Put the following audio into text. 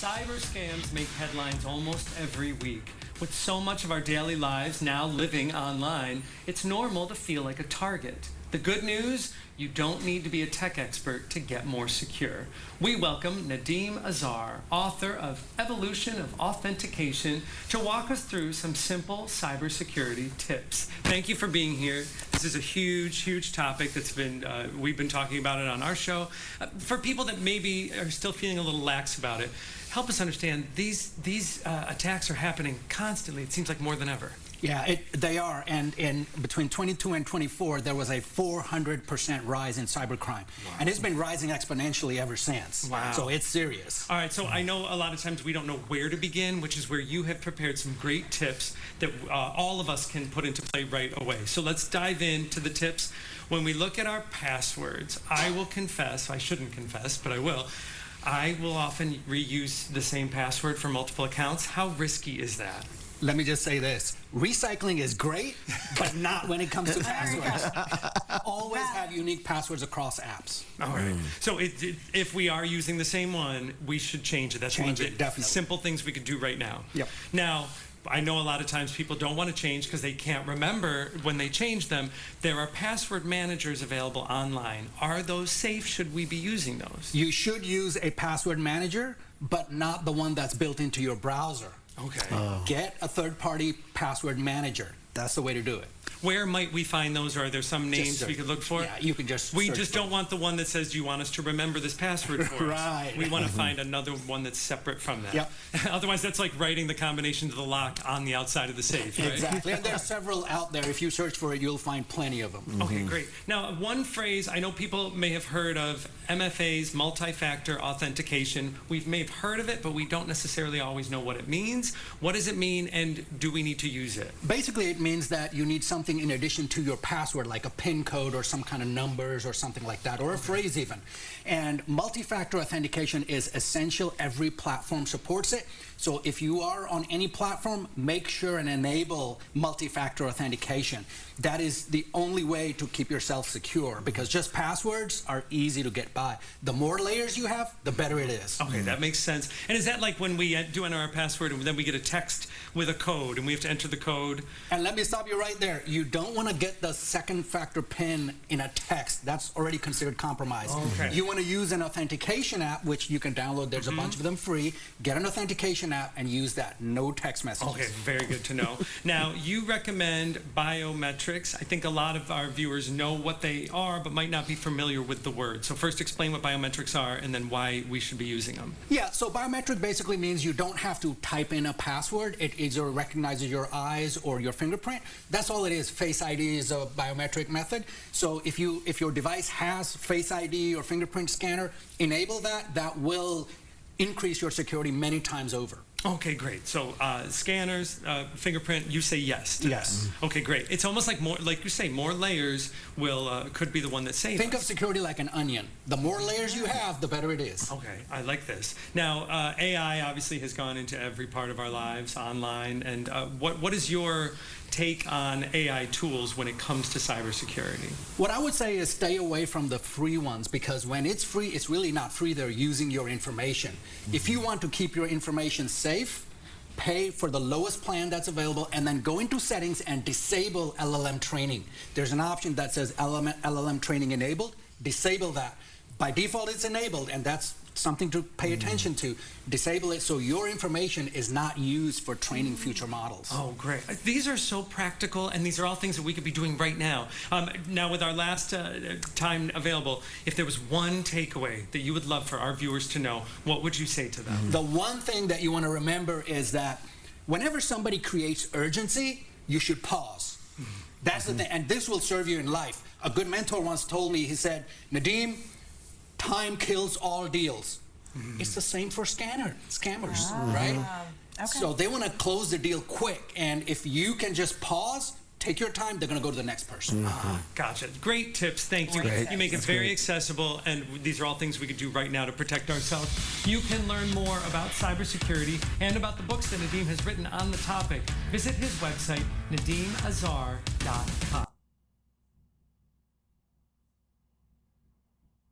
Cyber scams make headlines almost every week. With so much of our daily lives now living online, it's normal to feel like a target. The good news? You don't need to be a tech expert to get more secure. We welcome Nadeem Azhar, author of Evolution of Authentication, to walk us through some simple cybersecurity tips. Thank you for being here. This is a huge topic that's been, we've been talking about it on our show. For people that maybe are still feeling a little lax about it, help us understand these attacks are happening constantly. It seems like more than ever. Yeah, they are, and in between 22 and 24, there was a 400% rise in cybercrime, wow. And it's been rising exponentially ever since. Wow! So it's serious. All right, so I know a lot of times we don't know where to begin, which is where you have prepared some great tips that all of us can put into play right away. So let's dive into the tips. When we look at our passwords, I will confess, I shouldn't confess, but I will often reuse the same password for multiple accounts. How risky is that? Let me just say this. Recycling is great, but not when it comes to passwords. Always have unique passwords across apps. All right. So if we are using the same one, we should change it. That's change one of the definitely. Simple things we could do right now. Yep. Now, I know a lot of times people don't want to change because they can't remember when they change them. There are password managers available online. Are those safe? Should we be using those? You should use a password manager, but not the one that's built into your browser. Okay. Get a third-party password manager. That's the way to do it. Where might we find those? Are there some names we could look for? Yeah, you can just We just don't want the one that says, do you want us to remember this password for us? Right. We want to find another one that's separate from that. Yep. Otherwise, that's like writing the combination to the lock on the outside of the safe, right? Exactly. And there are several out there. If you search for it, you'll find plenty of them. Okay, great. Now, one phrase I know people may have heard of, MFA's multi-factor authentication. We may have heard of it, but we don't necessarily always know what it means. What does it mean, and do we need to use it? Basically, it means that you need something in addition to your password, like a PIN code or some kind of numbers or something like that, or a phrase even. And multi-factor authentication is essential. Every platform supports it. So if you are on any platform, make sure and enable multi-factor authentication. That is the only way to keep yourself secure, because just passwords are easy to get by. The more layers you have, the better it is. Okay, that makes sense. And is that like when we do enter our password and then we get a text with a code and we have to enter the code? And let me stop you right there. You don't want to get the second factor PIN in a text. That's already considered compromised. Okay. You want to use an authentication app, which you can download. There's a bunch of them free. Get an authentication app and use that. No text messages. Okay, very good to know. Now, you recommend biometrics. I think a lot of our viewers know what they are, but might not be familiar with the word. So first explain what biometrics are and then why we should be using them. Yeah, so biometric basically means you don't have to type in a password. It either recognizes your eyes or your fingerprint. That's all it is. Face ID is a biometric method. So if your device has Face ID or fingerprint scanner, enable that. That will increase your security many times over. Okay, great. So scanners, fingerprint, you say yes to yes. that. Okay, great. It's almost like more, like you say, more layers will could be the one that saves Think us. of security like an onion. The more layers you have, the better it is. Okay, I like this. Now, AI obviously has gone into every part of our lives online. And what is your take on AI tools when it comes to cybersecurity? What I would say is stay away from the free ones, because when it's free, it's really not free. They're using your information. If you want to keep your information safe, pay for the lowest plan that's available and then go into settings and disable LLM training. There's an option that says LLM training enabled. Disable that. By default, it's enabled, and that's something to pay attention to. Disable it so your information is not used for training future models. Oh, great. These are so practical, and these are all things that we could be doing right now. Now, with our last time available, if there was one takeaway that you would love for our viewers to know, what would you say to them? The one thing that you want to remember is that whenever somebody creates urgency, you should pause. That's the thing, and this will serve you in life. A good mentor once told me, he said, Nadeem, time kills all deals. It's the same for scammers, right? Okay. So they want to close the deal quick, and if you can just pause, take your time, they're going to go to the next person. Gotcha. Great tips. Thank you. Great. You make it very accessible, and these are all things we could do right now to protect ourselves. You can learn more about cybersecurity and about the books that Nadeem has written on the topic. Visit his website, nadeemazhar.com.